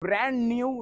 Brand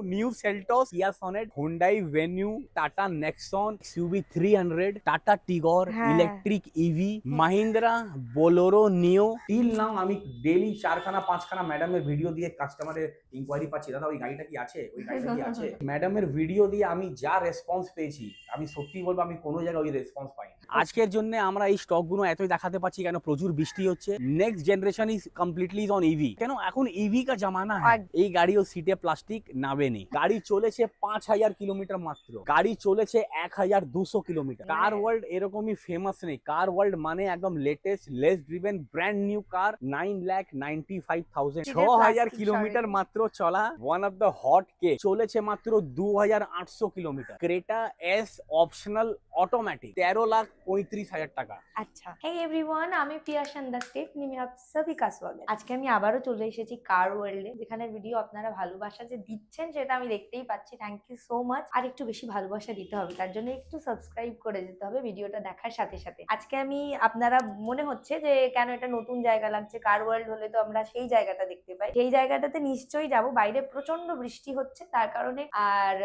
new Seltos, Kia Sonet, Hyundai Venue, Tata Nexon, XUV 300, Tata Tigor, electric EV, Mahindra Bolero Neo. Till now আমি daily 4খানা 5খানা ম্যাডামের video দিয়ে কাস্টমারের inquiry পাচ্ছি, দাদা ওই গাড়িটা কি আছে, ওই গাড়িটা কি আছে। ম্যাডামের ভিডিও দিয়ে আমি যা রেসপন্স পেয়েছি, আমি সত্যি বলবো আমি কোনো জায়গায় ওই রেসপন্স পাইনি। আজকের জন্য আমরা এই স্টকগুলো এতই দেখাতে পাচ্ছি কেন প্রচুর বৃষ্টি হচ্ছে। Next generation is completely on EV, কেন এখন ইভি কা জামানা হ্যায়। এই গাড়ি ও সিটে প্লাস্টিক নাবে নেই। গাড়ি চলেছে 5000 কিলোমিটার মাত্র, গাড়ি চলেছে 1200 কিলোমিটার। কার ওয়ার্ল্ড এরকমই ফেমাস নেই। কার ওয়ার্ল্ড মানে একদম latest less driven brand new কার 9,95,000, 6000 কিলোমিটার মাত্র চলা। One of the hot cake, চলেছে মাত্র 2800 kilometre. Creta S optional automatic 13,35,000 টাকা। আচ্ছা, হে এভরিওয়ান, আমি প্রিয়া সন্ধ্যা স্টেফনি মে আপ সবই কা স্বাগত। আজকে আমি আবারও চলে এসেছি কার ওয়ার্ল্ডে, যেখানে ভিডিও আপনারা ভালোবাসা যে দিচ্ছেন সেটা আমি দেখতেই পাচ্ছি। Thank you so much. আর একটু বেশি ভালোবাসা দিতে হবে, তার জন্য একটু সাবস্ক্রাইব করে দিতে হবে ভিডিওটা দেখার সাথে সাথে। আজকে আমি আপনারা মনে হচ্ছে যে কেন এটা নতুন জায়গা লাগছে, কার ওয়ার্ল্ড হলে তো আমরা সেই জায়গাটা দেখতে পাই। সেই জায়গাটাতে নিশ্চয়ই যাব। বাইরে প্রচন্ড বৃষ্টি হচ্ছে তার কারণে। আর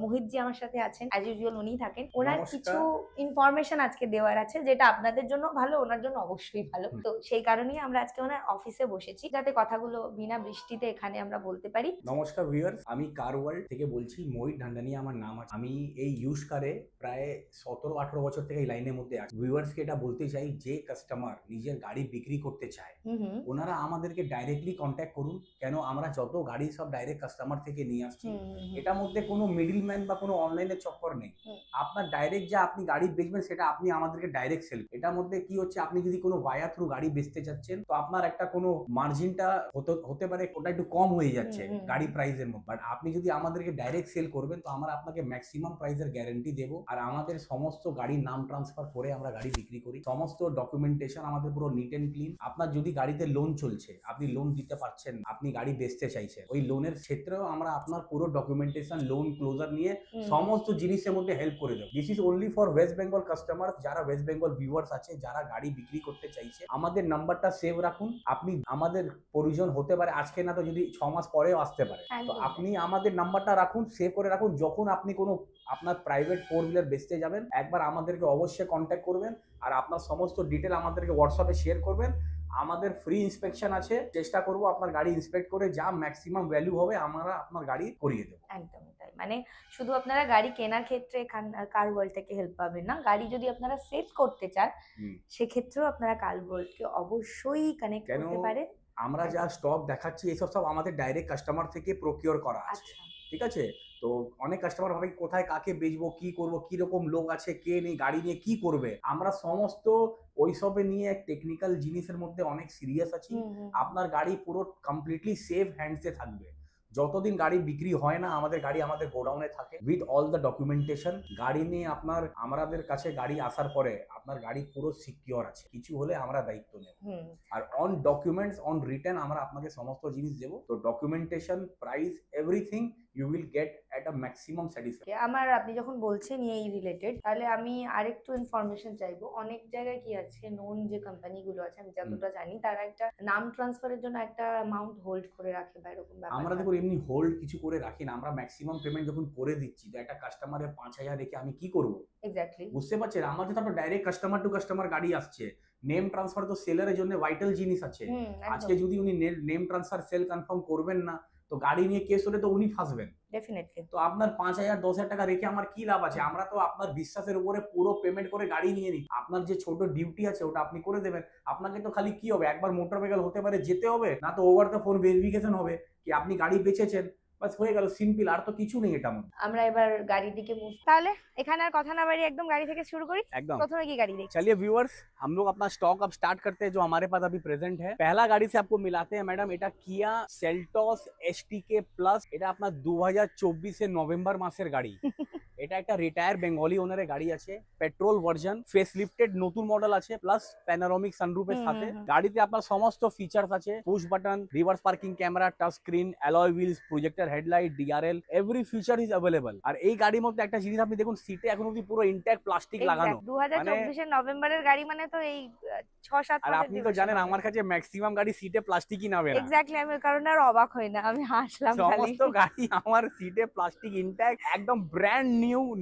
মোহিতজি আমার সাথে আছেন, অ্যাজ ইউজুয়াল উনিই থাকেন। ওনার কিছু ইনফরমেশন আজকে দেওয়ার আছে, যেটা আপনাদের জন্য ভালো, ওনার জন্য অবশ্যই ভালো। তো সেই কারণেই আমরা আজকে ওনার অফিসে বসেছি, যাতে কথাগুলো বিনা বৃষ্টিতে এখানে আমরা বলতে পারি। নমস্কার ভিউয়ার্স, আমি কার ওয়ার্ল্ড থেকে বলছি। মোহিত ঢান্ডানি আমার নাম আছে। আমি এই ইউজ কারে প্রায় 17-18 বছর থেকে এই লাইনের মধ্যে আছি। ভিউয়ার্সকে এটা বলতে চাই, যে কাস্টমার নিজের গাড়ি বিক্রি করতে চায় ওনারা আমাদেরকে ডাইরেক্টলি কন্ট্যাক্ট করুন। কেন আমরা যত গাড়ি সব ডাইরেক্ট কাস্টমার থেকে নিয়ে আসছি। এটার মধ্যে কোনো মিডলম্যান বা কোনো অনলাইনের চক্কর নেই। আপনার ডাইরেক্ট যা আপনি গাড়ি বেচবেন সেটা আপনি আমাদেরকে ডাইরেক্ট সেল। এটার মধ্যে কি হচ্ছে, আপনি যদি কোনো ভায়া থ্রু গাড়ি বেচতে যাচ্ছেন তো আপনার একটা কোনো মার্জিনটা হতে পারে, ওটা একটু কম হয়ে যাচ্ছে গাড়ি প্রাইসের মধ্যে। বাট আপনি যদি আমাদেরকে ডাইরেক্ট সেল করবেন তো আমরা আপনাকে ম্যাক্সিমাম প্রাইসের গ্যারান্টি দেবো। আর আমাদের সমস্ত গাড়ির নাম ট্রান্সফার করে আমরা গাড়ি বিক্রি করি। সমস্ত ডকুমেন্টেশন আমাদের পুরো নিট এন্ড ক্লিন। আপনার যদি গাড়িতে লোন চলছে, আপনি লোন দিতে পারছেন, আপনি গাড়ি বেচতে চাইছেন, ওই লোনের ক্ষেত্রেও আমরা আপনার পুরো ডকুমেন্টেশন, লোন ক্লোজার নিয়ে সমস্ত জিনিসের মধ্যে হেল্প করে দেবো। This is only for West Bengal customer. যারা ওয়েস্ট বেঙ্গল ভিউয়ার্স আছে, যারা গাড়ি বিক্রি করতে চাইছে, আমাদের নাম্বারটা সেভ রাখুন। আপনি আমাদের প্রয়োজন হতে পারে আজকে না তো যদি 6 মাস পরেও আসতে পারে। তো আপনি আমাদের নাম্বারটা রাখুন, সেভ করে রাখুন। যখন আপনি কোনো আপনার প্রাইভেট 4 হুইলার বেচতে যাবেন, একবার আমাদেরকে অবশ্যই কন্ট্যাক্ট করবেন। আর আপনার সমস্ত ডিটেল আমাদেরকে হোয়াটসঅ্যাপে শেয়ার করবেন। আমাদের ফ্রি ইন্সপেকশন আছে, চেষ্টা করব আপনার গাড়ি ইন্সপেক্ট করে যা ম্যাক্সিমাম ভ্যালু হবে আমরা আপনার গাড়ি করিয়ে দেবো। একদমই তাই। মানে শুধু আপনারা গাড়ি কেনার ক্ষেত্রে কার ওয়ার্ল্ড থেকে হেল্প পাবেন না, গাড়ি যদি আপনারা সেল করতে চান সেক্ষেত্রেও আপনারা কার ওয়ার্ল্ডকে অবশ্যই কানেক্ট করতে পারেন। আমরা যা স্টক দেখাচ্ছি এসব সব আমাদের ডাইরেক্ট কাস্টমার থেকে প্রকিওর করা আছে। ঠিক আছে, তো অনেক কাস্টমার ভাবে কোথায় কাকে বেচবো, কি করব, কি রকম লোক আছে, কে নেই, গাড়ি নিয়ে কি করবে। আমরা সমস্ত ওইসবে নিয়ে টেকনিক্যাল জিনিসের মধ্যে অনেক সিরিয়াস আছি। আপনার গাড়ি পুরো কমপ্লিটলি সেফ হ্যান্ডসে থাকবে। যতদিন গাড়ি বিক্রি হয় না, আমাদের গাড়ি আমাদের গোডাউনে থাকে উইথ অল দ্য ডকুমেন্টেশন। গাড়ি নিয়ে আপনার আমাদের কাছে গাড়ি আসার পরে আপনার গাড়ি পুরো সিকিউর আছে, কিছু হলে আমরা দায়িত্ব নেব। আর অন ডকুমেন্টস, অন রিটার্ন আমরা আপনাকে সমস্ত জিনিস দেবো। তো documentation, price, everything you will get at a maximum satisfaction. আমার আপনি যখন বলছেন এই রিলেটেড, তাহলে আমি আরেকটু ইনফরমেশন চাইবো। অনেক জায়গায় কি আছে, নোন যে কোম্পানিগুলো আছে আমি যতটা জানি, তারা একটা নাম ট্রান্সফারের জন্য একটা অ্যামাউন্ট হোল্ড করে রাখে বা এরকম ব্যাপার। আমরা দেখুন এমনি হোল্ড কিছু করে রাখি না, আমরা ম্যাক্সিমাম পেমেন্ট যখন করে দিচ্ছি, তো একটা কাস্টমারের 5000 রেখে আমি কি করব। এক্স্যাক্টলি, বুঝতে পারছেন, আমাদের তো ডাইরেক্ট কাস্টমার টু কাস্টমার গাড়ি আসছে। নেম ট্রান্সফার তো সেলারের জন্য ভাইটাল জিনিস আছে। আজকে যদি উনি নেম ট্রান্সফার সেল কনফার্ম করবেন না, তো গাড়ি নিয়ে কেস হলে তো উনি ফাঁসবেন ডেফিনেটলি। তো আপনার 5000 10,000 টাকা রেখে আমার কি লাভ আছে। আমরা তো আপনার বিশ্বাসের উপরে পুরো পেমেন্ট করে গাড়ি নিয়ে নিই। আপনার যে ছোট ডিউটি আছে ওটা আপনি করে দেবেন। আপনাকে তো খালি কি হবে, একবার মোটর ভেহিকল হতে পারে যেতে হবে, না তো ওভার দ্য ফোন ভেরিফিকেশন হবে কি আপনি গাড়ি বেচেছেন, বাস হয়ে গেল, সিম্পল। আর তো কিছু নেই এটা মধ্যে। আমরা এবার গাড়ির দিকে মুভ। তাহলে এখানে আর কথা না বাড়িয়ে একদম গাড়ি থেকে শুরু করি। एकदम প্রথমে কি গাড়ি দেখি। चलिए व्यूअर्स, हम लोग अपना स्टॉक अब स्टार्ट करते हैं जो हमारे पास अभी प्रेजेंट है। पहला गाड़ी से आपको मिलाते हैं मैडम, এটা কিয়া সেলটস এসটিকে প্লাস। এটা আপনার 2024 এর নভেম্বর মাসের গাড়ি। এটা একটা রিটায়ার বেঙ্গলি ওনারের গাড়ি আছে, পেট্রোল ভার্সন, ফেস লিফটেড নতুন মডেল আছে, প্লাস প্যানোরামিক সানরুফের সাথে। গাড়িতে আপনার সমস্ত ফিচার্স আছে, push button, reverse parking camera, touch screen, alloy wheels, projector headlight, DRL, every feature is available. আর এই গাড়ির মধ্যে একটা জিনিস আপনি দেখুন, সিটে এখন অব্দি পুরো ইনট্যাক্ট প্লাস্টিক লাগানো। 2024 এর নভেম্বরের গাড়ি মানে তো এই 6-7 আর আপনি তো জানেন আমার কাছে ম্যাক্সিমাম গাড়ি সিটে প্লাস্টিকই নাবে না। এক্স্যাক্টলি, আমি ওই কারণে আর অবাক হই না, আমি হাসলাম খালি। সমস্ত গাড়ি আমার সিটে প্লাস্টিক ইনট্যাক্ট, একদম ব্র্যান্ড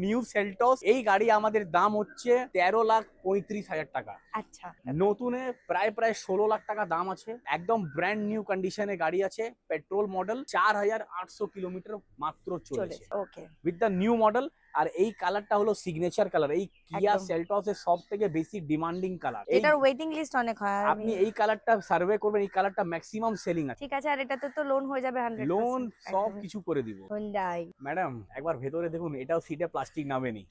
নিউ সেলটস। এই গাড়ি আমাদের দাম হচ্ছে 13,35,000 টাকা। আচ্ছা, নতুনে প্রায় 16 লাখ টাকা দাম আছে। একদম ব্র্যান্ড নিউ কন্ডিশনে গাড়ি আছে, পেট্রোল মডেল, 4,800 কিলোমিটার মাত্র চলেছে ওকে, উইথ দ্য নিউ মডেল। আর এই কালারটা হলো সিগনেচার কালার, এই কিয়া একদম। সেলটস এর সব থেকে বেশি ডিমান্ডিং কালার। এটার ওয়েটিং লিস্ট অনেক হয়। আপনি এই কালারটা সার্ভে করবেন, এই কালারটা ম্যাক্সিমাম সেলিং আছে। ঠিক আছে, আর এটাতে তো লোন হয়ে যাবে 100%। লোন সব কিছু করে দিব। হুন্ডাই ম্যাডাম একবার ভেতরে দেখুন, এটাও সিটে প্লাস্টিক নামেনি।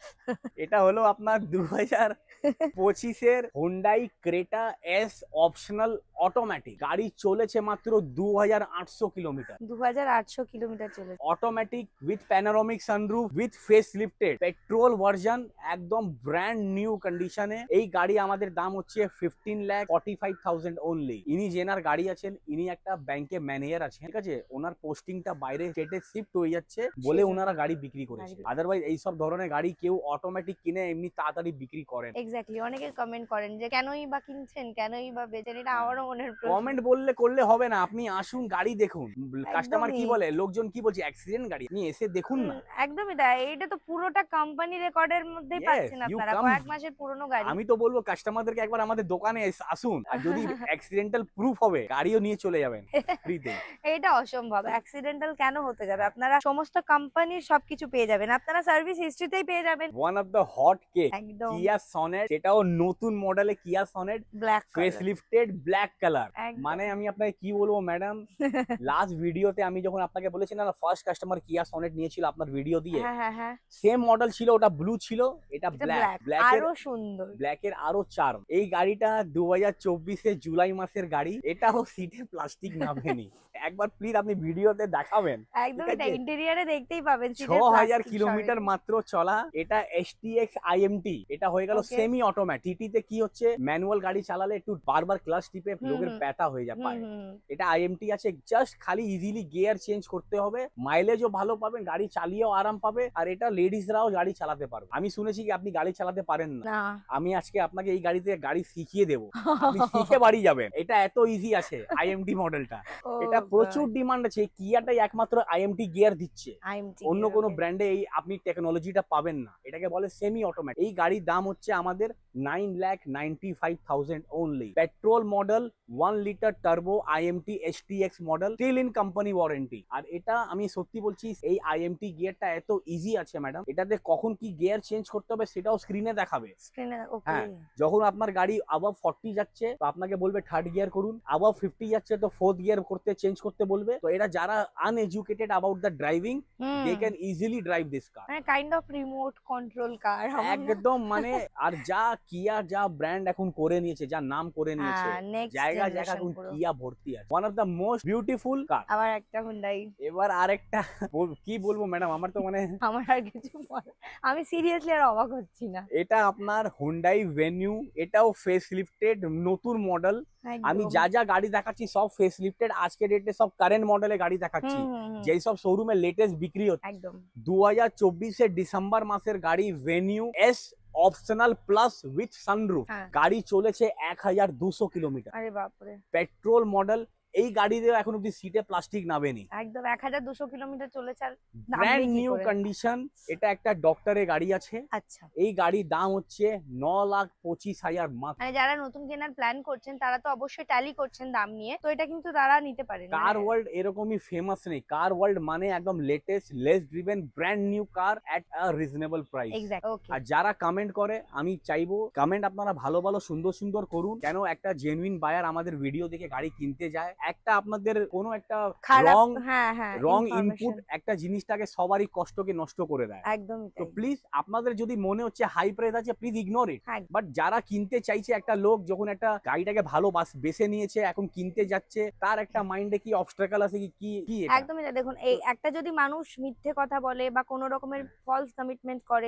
এটা হলো আপনার 2025 এর Hyundai Creta S optional automatic. গাড়ি চলেছে মাত্র 2,800 কিলোমিটার। 2,800 কিলোমিটার চলেছে। Automatic with panoramic sunroof with face lifted petrol version, একদম ব্র্যান্ড নিউ কন্ডিশনে। এই গাড়ি আমাদের দাম হচ্ছে 15,45,000 অনলি। ইনি জেনার গাড়ি আছেন, ইনি একটা ব্যাংকে ম্যানেজার আছেন, ঠিক আছে। ওনার পোস্টিংটা বাইরে স্টেটে শিফট হয়ে যাচ্ছে বলে ওনারা গাড়ি বিক্রি করেছে। আদারওয়াইজ এই সব ধরনের গাড়ি কেউ অটোমেটিক কিনে এমনি তাড়াতাড়ি বিক্রি করেন। এক্স্যাক্টলি, অনেকে কমেন্ট করেন যে কেনই বা কিনছেন, কেনই বা বেচেন। এটা আমারও মনের প্রশ্ন। কমেন্ট করলে হবে না, আপনি আসুন গাড়ি দেখুন। কাস্টমার কি বলে, লোকজন কি বলছে, অ্যাক্সিডেন্ট গাড়ি, আপনি এসে দেখুন না। একদমই তাই, এটা তো পুরোটা কোম্পানি রেকর্ডের মধ্যেই পাচ্ছেন আপনারা, কয়েক মাসের পুরনো গাড়ি। আমি তো বলবো কাস্টমারদেরকে একবার আমাদের দোকানে আসুন, আর যদি অ্যাক্সিডেন্টাল প্রুফ হবে গাড়িও নিয়ে চলে যাবেন ফ্রিতে। এটা অসম্ভব, অ্যাক্সিডেন্টাল কেন হতে যাবে? আপনারা সমস্ত কোম্পানির সবকিছু পেয়ে যাবেন, আপনারা সার্ভিস হিস্ট্রিতেই পেয়ে যাবেন। One of the hot cake একদম কিয়া সনেট, সেটাও নতুন মডেলে কিয়া sonnet, black face lifted black colour. একদম। মানে আমি আপনাকে কি বলবো ম্যাডাম, লাস্ট ভিডিওতে আমি যখন আপনাকে বলেছি না, ফার্স্ট কাস্টমার কিয়া সনেট নিয়েছিল আপনার ভিডিও দিয়ে, হ্যাঁ, সেম মডেল ছিল, ওটা ব্লু ছিল, এটা ব্ল্যাক। ব্ল্যাকের আরো সুন্দর, ব্ল্যাকের আরো চার্ম। এই গাড়িটা 2024 জুলাই মাসের গাড়ি, এটাও সিটে প্লাস্টিক নামেনি। একবার প্লিজ আপনি ভিডিওতে দেখাবেন। একদম এটা ইন্টেরিয়রে দেখতেই পাবেন। 6,000 কিলোমিটার মাত্র চলা। এটা STX IMT, এটা হয়ে গেল সেমি অটোমেটিক। টিটিতে কি হচ্ছে, ম্যানুয়াল গাড়ি চালালে একটু বারবার ক্লাচ টিপে লোকের ব্যথা হয়ে যায় পায়ে। এটা IMT আছে, জাস্ট খালি ইজিলি গিয়ার চেঞ্জ করতে হবে, মাইলেজও ভালো পাবেন, গাড়ি চালিয়েও আরাম পাবে। আর এটা লেডিসরাও গাড়ি চালাতে পারবে। আমি শুনেছি কি আপনি গাড়ি চালাতে পারেন না, আমি আজকে আপনাকে এই গাড়িতে গাড়ি শিখিয়ে দেবো, আপনি শিখে বাড়ি যাবেন। এটা এত ইজি আছে IMT মডেলটা, এটা প্রচুর ডিমান্ড আছে। কিয়াটাই একমাত্র IMT গিয়ার দিচ্ছে, অন্য কোনো ব্র্যান্ডে এই আপনি টেকনোলজিটা পাবেন না। এটাকে বলে সেমি অটোমেটিক। এই গাড়ির দাম হচ্ছে আমাদের 9,95,000 only. Petrol model, 1 litre turbo IMT STX model, still in company warranty. আর এটা আমি সত্যি বলছি, এই IMT গিয়ারটা এত ইজি আছে ম্যাডাম, এটাতে কখন কি গিয়ার চেঞ্জ করতে হবে সেটাও স্ক্রিনে দেখাবে। হ্যাঁ, যখন আপনার গাড়ি আবাভ 40 যাচ্ছে তো আপনাকে বলবে থার্ড গিয়ার করুন, আবাভ 50 যাচ্ছে তো ফোর্থ গিয়ার করতে চেঞ্জ করতে বলবে। তো এটা যারা uneducated about the driving, they can easily drive this car, মানে kind of remote control car একদম। মানে আর যা কিয়া যা ব্র্যান্ড এখন করে নিয়েছে, যা নাম করে নিয়েছে, জায়গা এখন কিয়া ভর্তি আছে। One of the most beautiful car. আবার একটা হুন্ডাই। এবার আরেকটা কি বলবো ম্যাডাম, আমার তো মানে আমার আর কিছু আমি সিরিয়াসলি আর অবাক হচ্ছি না। এটা আপনার হুন্ডাই ভেনিউ, এটাও ফেস লিফটেড নতুন মডেল। আমি যা গাড়ি দেখাচ্ছি সব ফেস লিফটেড। আজকে ডেটে সব কারেন্ট মডেলে গাড়ি দেখাচ্ছি, যেই সব শোরুমে লেটেস্ট বিক্রি হচ্ছে। একদম 2024 ডিসেম্বর মাসের গাড়ি venue S optional plus with sunroof. গাড়ি চলেছে 1,200 কিলোমিটার। আরে বাপরে, পেট্রোল মডেল। এই গাড়িতে এখন অব্দি সিটে প্লাস্টিক নামেনি। একদম 1,200 কিলোমিটার চলেছে, আর ব্র্যান্ড নিউ কন্ডিশন। এটা একটা ডক্টরের গাড়ি আছে। আচ্ছা, এই গাড়ির দাম হচ্ছে 9,25,000 মাত্র। মানে যারা নতুন কেনার প্ল্যান করছেন তারা তো অবশ্যই ট্যালি করছেন দাম নিয়ে, তো এটা কিন্তু তারা নিতে পারেন। কার ওয়ার্ল্ড এরকমই ফেমাস নেই। কার ওয়ার্ল্ড মানে একদম latest, less driven, brand new car at a reasonable price. Okay. আর যারা কমেন্ট করে, আমি চাইবো কমেন্ট আপনারা ভালো ভালো সুন্দর সুন্দর করুন, কেন একটা জেনুইন বায়ার আমাদের ভিডিও দেখে গাড়ি কিনতে যায়। একটা আপনাদের কোনো একটা খারাপ রং হ্যাঁ রং information। ইনপুট একটা জিনিসটাকে সবারই কষ্টকে নষ্ট করে দেয়। একদমই তো তাই। প্লিজ আপনাদের যদি মনে হচ্ছে হাই প্রাইস আছে, প্লিজ ইগনোর ইট। হ্যাঁ, বাট যারা কিনতে চাইছে, একটা লোক যখন একটা গাড়িটাকে ভালো বেছে নিয়েছে, এখন কিনতে যাচ্ছে, তার একটা মাইন্ডে কি অবস্ট্রাকল আছে, কি কি কি এটা? একদমই তাই। দেখুন, এই একটা যদি মানুষ মিথ্যে কথা বলে বা কোনো রকমের ফলস কমিটমেন্ট করে,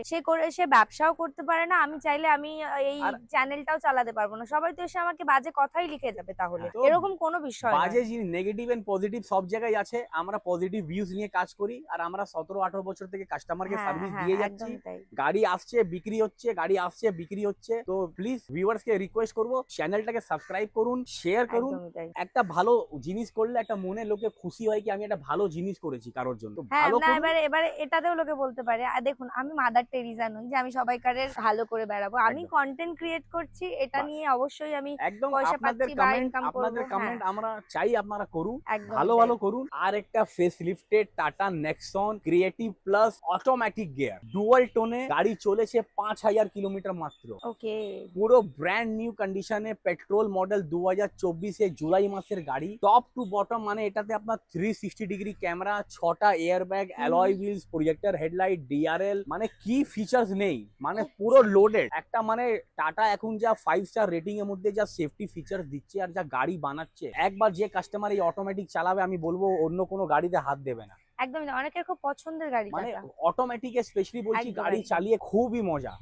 সে ব্যবসাও করতে পারে না। আমি চাইলে আমি এই আর চ্যানেলটাও চালাতে পারবো না। সবাই তো এসে আমাকে বাজে কথাই লিখে যাবে তাহলে। তো এরকম কোনো বিষয় নয়। বাজে জিনিস, নেগেটিভ এন্ড পজিটিভ সব জায়গায় আছে। আমরা পজিটিভ ভিউজ নিয়ে কাজ করি, আর আমরা 17-18 বছর থেকে কাস্টমারকে হ্যাঁ সার্ভিস হ্যাঁ, দিয়ে যাচ্ছি। একদমই তাই। গাড়ি আসছে, বিক্রি হচ্ছে, গাড়ি আসছে, বিক্রি হচ্ছে। তো প্লিজ ভিউয়ার্স কে রিকোয়েস্ট করবো, চ্যানেলটাকে সাবস্ক্রাইব করুন, শেয়ার করুন। একদমই তাই। একটা ভালো জিনিস করলে একটা মনে লোকে খুশি হয় কি আমি একটা ভালো জিনিস করেছি কারোর জন্য। তো হ্যাঁ, ভালো না করুন। এবারে এটাতেও লোকে বলতে পারে। আর দেখুন, আমি মাদার টেরিজা নই যে আমি সবাইকারের ভালো করে বেড়াবো। আমি একদম। কন্টেন্ট ক্রিয়েট করছি, এটা বাস। নিয়ে অবশ্যই আমি একদম পয়সা আপনাদের পাচ্ছি বা কমেন্ট, ইনকাম করবো। আপনাদের হ্যাঁ, কমেন্ট আমরা চাই আপনারা করুন, একদমই ভালো তাই। ভালো করুন। আর একটা face lifted Tata Nexon creative plus automatic gear dual টোনে গাড়ি চলেছে 5000 কিলোমিটার মাত্র। ওকে। পুরো ব্র্যান্ড নিউ কন্ডিশনে, পেট্রোল মডেল 2024 জুলাই মাসের গাড়ি, টপ টু বটম। মানে এটাতে আপনার 360 ডিগ্রি ক্যামেরা, 6টা air bag, alloy wheels, projector headlight, DRL, মানে কি ফিচার্স নেই, মানে পুরো লোডেড একটা। মানে টাটা এখন যা 5 স্টার রেটিং এর মধ্যে যা সেফটি ফিচার দিচ্ছে আর যা গাড়ি বানাচ্ছে, একবার যে কাস্টমার এই অটোমেটিক চালাবে, আমি বলবো অন্য কোনো গাড়িতে হাত দেবে না। একদমই না, অনেকের খুব পছন্দের গাড়ি মানে টাটা। অটোমেটিক স্পেশালি বলছি, একদম, গাড়ি একদম। চালিয়ে খুবই মজা।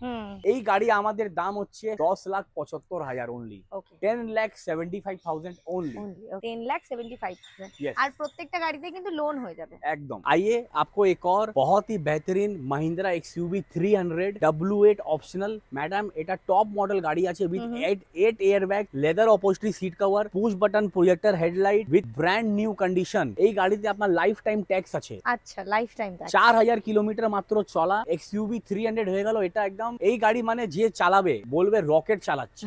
এই গাড়ি আমাদের দাম হচ্ছে 10,75,000 অনলি, ওকে। 10,75,000 অনলি। 10,75,000। Yes. আর প্রত্যেকটা গাড়িতে কিন্তু লোন হয়ে যাবে। एकदम। आइए आपको एक और बहुत ही बेहतरीन Mahindra XUV 300 W8 optional. Madam এটা টপ মডেল গাড়ি আছে with 8 air bag, leather upholstery seat cover, push button projector headlight with brand new condition. এই গাড়িতে আপনার লাইফ টাইম ট্যাক্স আছে। আচ্ছা, লাইফ টাইম ট্যাক্স। 4000 কিলোমিটার মাত্র চলা। XUV 300 হয়ে গেল এটা একদম। এই গাড়ি মানে যে চালাবে বলবে রকেট চালাচ্ছে।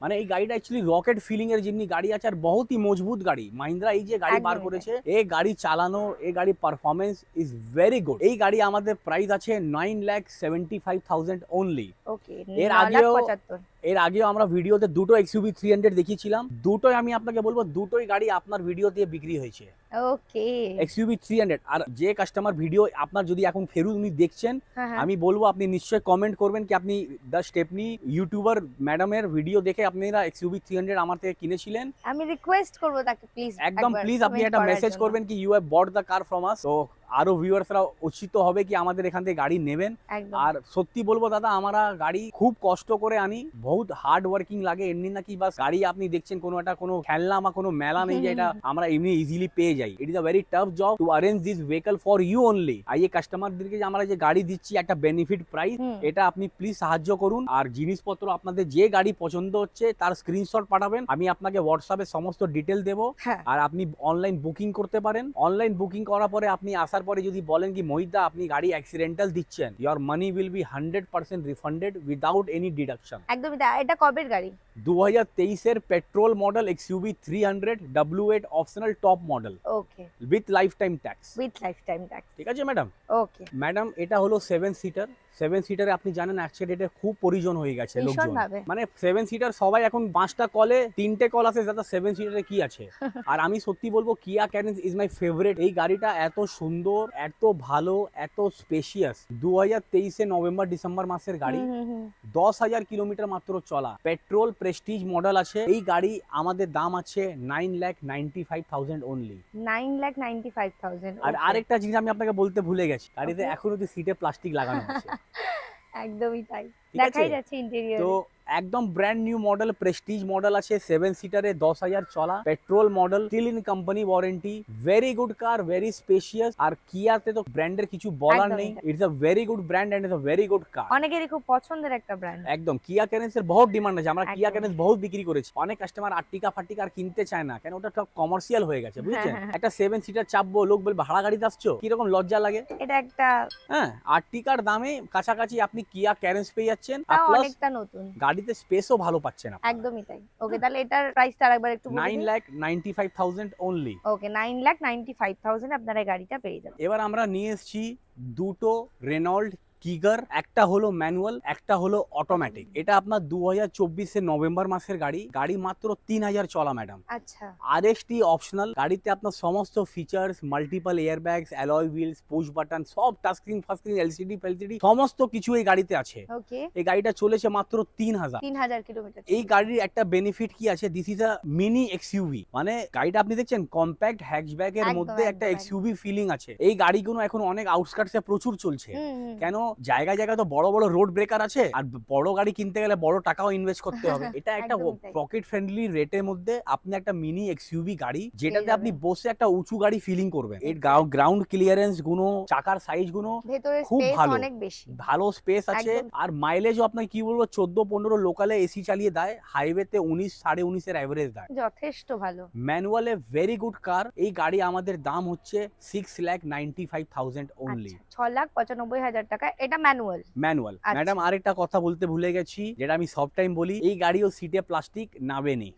মানে এই গাড়িটা অ্যাকচুয়ালি রকেট ফিলিং এর যেমনি গাড়ি আছে, আর বহুত হি মজবুত গাড়ি। মাহিন্দ্রা এই যে গাড়ি বার একদমই করেছে, এই গাড়ি চালানো, এই গাড়ি পারফরমেন্স ইজ ভেরি গুড। এই গাড়ি আমাদের প্রাইস আছে 9,75,000 অনলি। ওকে। এর আগেও 9,75,000। আমরা ভিডিওতে দুটো XUV 300 দেখিয়েছিলাম। দুটোই আমি আপনাকে বলবো, দুটোই গাড়ি আপনার ভিডিও দিয়ে বিক্রি হয়েছে। ওকে। XUV 300। আর যে কাস্টমার ভিডিও আপনার যদি এখন ফেরুন উনি দেখছেন, হ্যাঁ। আমি বলবো আপনি নিশ্চয়ই কমেন্ট করবেন কি আপনি দ্য স্টেপনি ইউটিউবার ম্যাডামের ভিডিও দেখে আপনারা XUV 300 আমার থেকে কিনেছিলেন। আমি রিকোয়েস্ট করব তাকে প্লিজ একদম প্লিজ আপনি একটা মেসেজ করবেন কি you have bought the car from us. তো আরো ভিউয়ার্সরা উচিত হবে কি আমাদের এখান থেকে গাড়ি নেবেন। একদম। আর সত্যি বলবো দাদা, আমরা গাড়ি খুব কষ্ট করে আনি, বহুত হার্ড ওয়ার্কিং লাগে। এমনি নাকি বাস গাড়ি আপনি দেখছেন কোনো খেলনা বা কোনো মেলা নেই যে এটা আমরা এমনি ইজিলি পেয়ে যাই। It is a very tough job to arrange this vehicle for you only. আর এই কাস্টমারদেরকে যে আমরা যে গাড়ি দিচ্ছি একটা বেনিফিট প্রাইস, এটা আপনি প্লিজ সাহায্য করুন। আর জিনিসপত্র আপনাদের যে গাড়ি পছন্দ হচ্ছে তার স্ক্রিনশট পাঠাবেন, আমি আপনাকে হোয়াটসঅ্যাপে সমস্ত ডিটেল দেবো। হ্যাঁ। আর আপনি অনলাইন বুকিং করতে পারেন। অনলাইন বুকিং করার পরে আপনি আসার পরে যদি বলেন কি মোহিত দা আপনি গাড়ি অ্যাক্সিডেন্টাল দিচ্ছেন, your money will be 100% refunded without any deduction. একদমই তাই। এটা কবের গাড়ি? 2023 এর petrol model XUV 300 W8 optional top model okay. With life time tax. With life time tax. ঠিক আছে ম্যাডাম? ওকে। ম্যাডাম এটা হলো 7 সিটার। 7 সিটারে আপনি জানেন অ্যাক্সিডেন্টে খুব পরিজন হয়ে গেছে লোকজন। মানে 7 সিটার সবাই এখন 5টা কলে 3টে কল আসে, দাদা 7 সিটারে কি আছে। আর আমি সত্যি বলবো কিয়া ক্যারেন্স ইজ মাই ফেভারিট। এই গাড়িটা এত সুন্দর, এত ভালো, এত স্পেশিয়াস। 2023 নভেম্বর ডিসেম্বর মাসের গাড়ি, 10,000 কিলোমিটার মাত্র চলা, পেট্রোল প্রেস্টিজ মডেল আছে। এই গাড়ি আমাদের দাম আছে 9,95,000 অনলি। 9,95,000। আর আরেকটা জিনিস আমি আপনাকে বলতে ভুলে গেছি, গাড়িতে এখনো তো সিটে প্লাস্টিক লাগানো আছে। একদমই তাই, ঠিক দেখাই আছে? যাচ্ছে ইন্টেরিয়র। তো একদম brand new model, prestige model আছে, 7 সিটারে 10,000 চলা, petrol model, still in company warranty, very good car, very spacious. আর কিয়াতে তো ব্র্যান্ডের কিছু বলার একদমই নেই। তাই। It's a very good brand and it's a very good car. অনেকেরই খুব পছন্দের একটা ব্র্যান্ড। একদম কিয়া ক্যারেন্স এর বহুত ডিমান্ড আছে। আমরা কিয়া একদম। ক্যারেন্স বহুত বিক্রি করেছি। অনেক কাস্টমার আর্টিকা ফার্টিকা আর কিনতে চায় না, কেন ওটা সব কমার্শিয়াল হয়ে গেছে, বুঝছেন? হ্যাঁ। একটা 7 সিটার চাপবো, লোক বলবে ভাড়া গাড়িতে আসছো, কিরকম লজ্জা লাগে। এটা একটা হ্যাঁ, আর্টিকার দামে কাছাকাছি আপনি কিয়া ক্যারেন্স পেয়ে যাচ্ছেন, আর তাও প্লাস অনেকটা নতুন। গাড়িতে স্পেসও ভালো পাচ্ছেন আপনারা। একদমই তাই। ওকে, তাহলে এটার প্রাইসটা আরেকবার একটু বলে দিন। 9,95,000 অনলি। ওকে, 9,95,000 আপনারা এই গাড়িটা পেয়ে যাবেন। এবার আমরা নিয়ে এসেছি দুটো রেনল্ড কিগার, একটা হলো ম্যানুয়াল, একটা হলো অটোমেটিক। এটা আপনার 2024 নভেম্বর মাসের গাড়ি মাত্র 3000 চলা ম্যাডাম। আচ্ছা আরএসটি অপশনাল। গাড়িতে আপনার সমস্ত features, multiple airbags, alloy wheels, push button, সব touch screen fast screen, LCD ফেলসিডি সমস্ত কিছু এই গাড়িতে আছে। ওকে এই গাড়িটা চলেছে মাত্র 3000 কিলোমিটার। এই গাড়ির একটা বেনিফিট কি আছে, this is a mini XUV. মানে গাড়িটা আপনি দেখছেন কম্প্যাক্ট হ্যাচব্যাক এর একদম, মধ্যে একটা একদম, এক্সইউভি ফিলিং আছে। এই গাড়িগুলো এখন অনেক আউটস্কার্টসে প্রচুর চলছে। কেন, জায়গায় জায়গায় তো বড় বড় রোড ব্রেকার আছে, আর বড় গাড়ি কিনতে গেলে বড় টাকাও ইনভেস্ট করতে হবে। এটা একটা একদমই তাই। পকেট ফ্রেন্ডলি রেটের মধ্যে আপনি একটা মিনি এক্সইউভি গাড়ি, যেটাতে পেয়ে আপনি যাবেন। বসে একটা উঁচু গাড়ি ফিলিং করবেন। এর গ্রাউন্ড ক্লিয়ারেন্স গুলো, চাকার সাইজ গুলো ভেতরে খুব স্পেস ভালো। অনেক বেশি। ভালো স্পেস আছে। একদম। আর মাইলেজও আপনাকে কি বলবো 14-15 লোকালে এসি চালিয়ে দেয়, হাইওয়েতে 19-19.5 এর অ্যাভারেজ দেয়। যথেষ্ট ভালো। ম্যানুয়ালে ভেরি গুড কার। এই গাড়ি আমাদের দাম হচ্ছে 6,95,000 অনলি। আচ্ছা 6,95,000 টাকা, এটা ম্যানুয়াল। ম্যানুয়াল। আচ্ছা। ম্যাডাম আরেকটা কথা বলতে ভুলে গেছি, যেটা আমি সব টাইম বলি, এই গাড়িও সিটে প্লাস্টিক নাবেনি।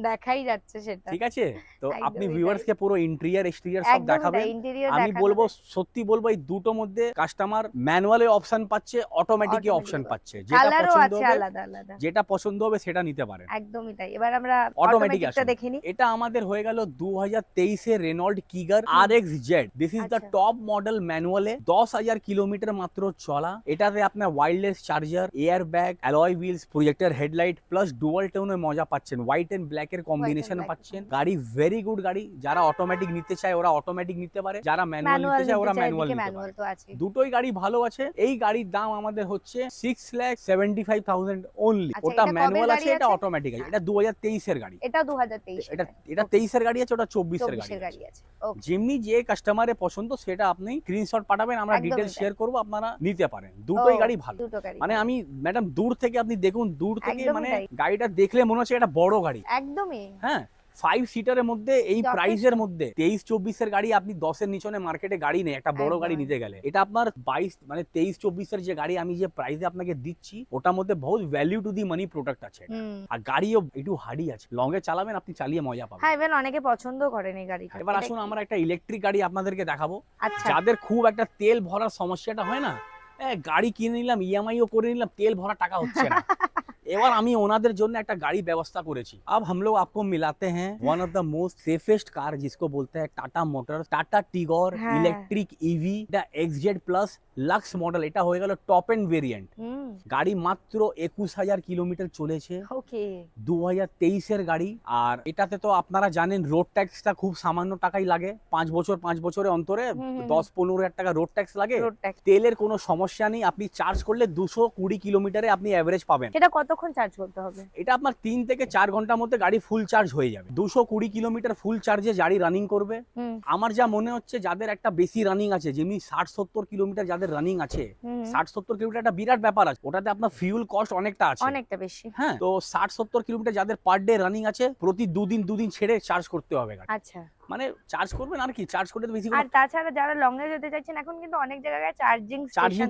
দেখাই যাচ্ছে সেটা। ঠিক আছে, তো একদমই আপনি তাই। ভিউয়ার্স কে পুরো ইন্টেরিয়র এক্সটেরিয়র সব একদমই দেখাবেন। তাই, ইন্টেরিয়র আমি দেখানো বলবো, যায়। সত্যি বলবো, এই দুটো মধ্যে কাস্টমার ম্যানুয়ালে অপশন পাচ্ছে, অটোমেটিকে Automatic অপশন এ পাচ্ছে। যেটা কালারও পছন্দ আছে হবে, আলাদা আলাদা। যেটা পছন্দ হবে সেটা নিতে পারেন। একদমই তাই। এবার আমরা অটোমেটিক অটোমেটিকটা আসুন। দেখে নিই। এটা আমাদের হয়ে গেল 2023 এর Renault Kiger RXZ। This is the আচ্ছা। টপ মডেল ম্যানুয়ালে, 10,000 কিলোমিটার মাত্র চলা। এটাতে আপনার wireless charger, air bag, alloy wheels, projector headlight plus dual টোনের মজা পাচ্ছেন। হোয়াইট এন্ড ব্ল্যাক এর কম্বিনেশন black। পাচ্ছেন। গাড়ি ভেরি গুড গাড়ি। যারা অটোমেটিক নিতে চায় ওরা অটোমেটিক নিতে পারে, যারা ম্যানুয়াল ম্যানুয়াল নিতে চায় ওরা নিতে চাই, ম্যানুয়াল এদিকে নিতে ম্যানুয়াল পারে। তো আছে। দুটোই গাড়ি ভালো আছে। এই গাড়ির দাম আমাদের হচ্ছে 6,75,000 অনলি। আচ্ছা, ওটা এটা কবের ম্যানুয়াল গাড়ি আছে, এটা আছে? অটোমেটিক আছে। এটা 2023 এর গাড়ি। এটা 2023 এটা এটা 23 এর গাড়ি আছে, ওটা 24 এর 24 এর গাড়ি গাড়ি আছে। আছে। ওকে। যেমনি যে কাস্টমারের পছন্দ সেটা আপনি স্ক্রিনশট পাঠাবেন, আমরা একদমই ডিটেইলস তাই। শেয়ার করব, আপনারা নিতে পারেন। দুটোই গাড়ি ভালো। দুটো গাড়ি। মানে আমি ম্যাডাম দূর থেকে আপনি দেখুন, দূর থেকে একদমই মানে তাই। গাড়িটা দেখলে মনে হচ্ছে এটা বড় গাড়ি। একদমই। হ্যাঁ, 5 সিটারের মধ্যে এই যথেষ্ট। প্রাইসের মধ্যে 23-24 এর গাড়ি আপনি 10 এর নিচনে মার্কেটে গাড়ি নেই একটা বড় একদম, গাড়ি নিতে গেলে। এটা আপনার 22 মানে 23-24 এর যে গাড়ি আমি যে প্রাইসে আপনাকে দিচ্ছি, ওটার মধ্যে বহুত value to the money product আছে এটা। আর গাড়িও একটু হার্ডি আছে, লংয়ে চালাবেন আপনি, চালিয়ে মজা পাবেন। হ্যাঁ, ইভেন অনেকে পছন্দ করেন এই গাড়িটা। এবার এটা আসুন কি? আমরা একটা ইলেকট্রিক গাড়ি আপনাদেরকে দেখাবো। আচ্ছা। যাদের খুব একটা তেল ভরার সমস্যাটা হয় না, গাড়ি কিনে নিলাম, ইএমআই ও করে নিলাম, তেল ভরা টাকা হচ্ছে না, এবার আমি ওনাদের জন্য একটা গাড়ি ব্যবস্থা করেছি। अब हम लोग आपको मिलाते हैं one of the most safest car, जिसको बोलते हैं टाटा मोटर्स टाटा टिगोर হ্যাঁ। Electric EV. এটা XZ প্লাস লাক্স মডেল। এটা হয়ে গেল টপ এন্ড ভেরিয়েন্ট। গাড়ি মাত্র 21,000 কিলোমিটার চলেছে। ওকে। 2023 এর গাড়ি। আর এটাতে তো আপনারা জানেন রোড ট্যাক্সটা খুব সামান্য টাকাই লাগে, 5 বছরে অন্তরে 10-15 হাজার টাকা রোড ট্যাক্স লাগে। Road tax. তেলের কোনো সমস্যা নেই, আপনি চার্জ করলে 220 কিলোমিটারে আপনি অ্যাভারেজ পাবেন। সেটা কতক্ষণ চার্জ করতে হবে? এটা আপনার 3 থেকে 4 ঘন্টার মধ্যে গাড়ি ফুল চার্জ হয়ে যাবে। 220 কিলোমিটার ফুল চার্জে গাড়ি রানিং করবে। আমার যা মনে হচ্ছে যাদের একটা বেশি রানিং আছে, যেমনি 60-70 কিলোমিটার যাদের রানিং আছে, 60-70 কিলোমিটার একটা বিরাট ব্যাপার আছে। ওটাতে আপনার ফিউল কস্ট অনেকটা আছে, অনেকটা বেশি। হ্যাঁ। তো 60-70 কিলোমিটার যাদের পার ডে রানিং আছে, প্রতি দুদিন ছেড়ে চার্জ করতে হবে গাড়ি। আচ্ছা। মানে চার্জ করবেন আর কি, চার্জ করতে বেশি আর তাছাড়া যারা লং এ যেতে চাইছেন, এখন কিন্তু অনেক জায়গায় চার্জিং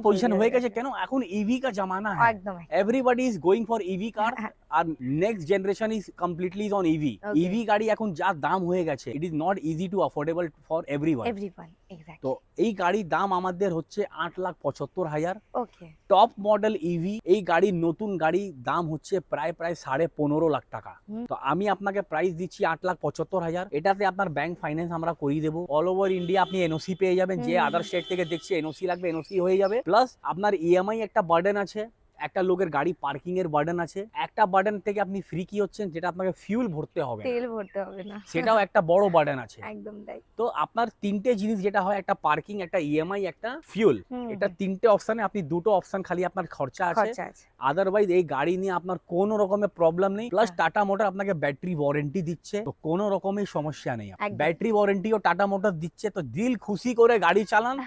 পজিশন হয়ে গেছে। কেন, এখন ইভি কা জামানা है, একদম। Everybody is going for EV car. আর next generation is completely on EV. Okay. EV গাড়ি এখন যা দাম হয়ে গেছে, it is not easy to affordable for everyone. Exactly. তো এই গাড়ির দাম আমাদের হচ্ছে 8,75,000। ওকে। Top model EV. এই গাড়ির নতুন গাড়ির দাম হচ্ছে প্রায় 15.5 লাখ টাকা। তো আমি আপনাকে প্রাইস দিচ্ছি 8,75,000। এটাতে আপনার ব্যাংক ফাইন্যান্স আমরা করিয়ে দেবো। অল ওভার ইন্ডিয়া আপনি এনওসি পেয়ে যাবেন। যে আদার স্টেট থেকে দেখছে এনওসি লাগবে, এনওসি হয়ে যাবে। প্লাস আপনার ইএমআই একটা বার্ডেন আছে, একটা লোকের গাড়ি পার্কিং এর বার্ডেন আছে। একটা বার্ডেন থেকে আপনি ফ্রি কি হচ্ছেন, যেটা আপনাকে ফিউল ভরতে হবে, তেল ভরতে হবে না, সেটাও একটা বড় বার্ডেন আছে। একদম তাই। তো আপনার তিনটে জিনিস যেটা হয়, একটা পার্কিং, একটা ইএমআই, একটা ফিউল, এটা তিনটে অপশনে আপনি দুটো অপশন খালি আপনার খরচা আছে। আদারওয়াইজ এই গাড়ি নিয়ে আপনার কোনো রকমের প্রবলেম নেই। প্লাস টাটা মোটর আপনাকে ব্যাটারি ওয়ারেন্টি দিচ্ছে, তো কোনো রকমের সমস্যা নেই। ব্যাটারি ওয়ারেন্টিও টাটা মোটর দিচ্ছে, তো দিল খুশি করে গাড়ি চালান।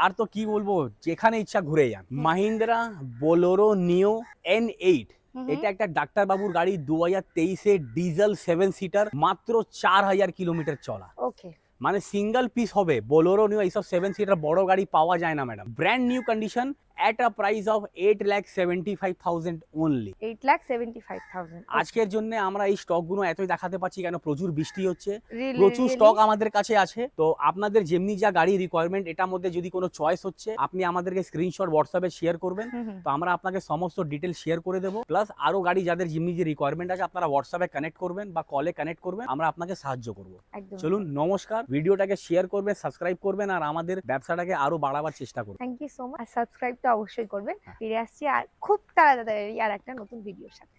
আর তো কি বলবো, যেখানে ইচ্ছা ঘুরে যান। মাহিন্দ্রা বোলেরো নিও N8, এটা একটা ডাক্তার বাবুর গাড়ি। 2023 এ ডিজেল 7 সিটার, মাত্র 4,000 কিলোমিটার চলা। ওকে। মানে সিঙ্গেল পিস হবে। বোলেরো নিও এইসব 7 সিটার বড় গাড়ি পাওয়া যায় না madam. Brand new condition, at a price of 8,75,000 only. 8,75,000 আজকের জন্য আমরা এই স্টকগুলো এতই দেখাতে পাচ্ছি কেন প্রচুর বৃষ্টি হচ্ছে, Really, প্রচুর really? স্টক আমাদের কাছে আছে। তো আপনাদের যেমনি যা গাড়ি রিকোয়ারমেন্ট এটার মধ্যে যদি কোনো চয়েস হচ্ছে আপনি আমাদেরকে স্ক্রিনশট হোয়াটসঅ্যাপে শেয়ার করবেন, তো আমরা আপনাকে সমস্ত ডিটেল শেয়ার করে দেবো। প্লাস আরো গাড়ি যাদের যেমনি যে রিকোয়ারমেন্ট আছে আপনারা হোয়াটসঅ্যাপে কানেক্ট করবেন বা কলে কানেক্ট করবেন, আমরা আপনাকে সাহায্য করবো। একদম। চলুন, নমস্কার, ভিডিওটাকে শেয়ার করবেন, সাবস্ক্রাইব করবেন আর আমাদের ব্যবসাটাকে আরো বাড়াবার চেষ্টা করবেন। Thank you so much. Subscribe তো অবশ্যই করবেন। ফিরে আসছি আর খুব তাড়াতাড়ি আর একটা নতুন ভিডিওর সাথে।